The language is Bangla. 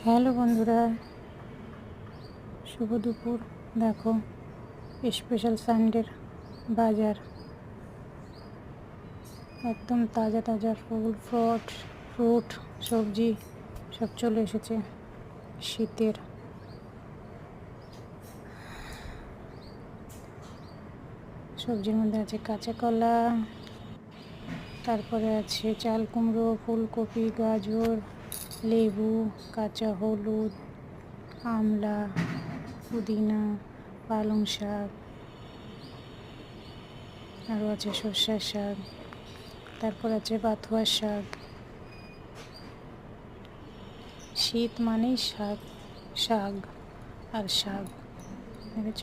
হ্যালো বন্ধুরা, শুভ দুপুর। দেখো স্পেশাল সানডের বাজার, একদম তাজা তাজা ফ্রুট সবজি সব চলে এসেছে। শীতের সবজির মধ্যে আছে কাঁচা কলা, তারপরে আছে চাল কুমড়ো, ফুলকপি, গাজর, লেবু, কাঁচা হলুদ, আমলা, পুদিনা, পালং শাক, আরও আছে সর্ষের শাক, তারপর আছে বাথুয়ার শাক। শীত মানেই শাক, শাক আর শাক, দেখেছ?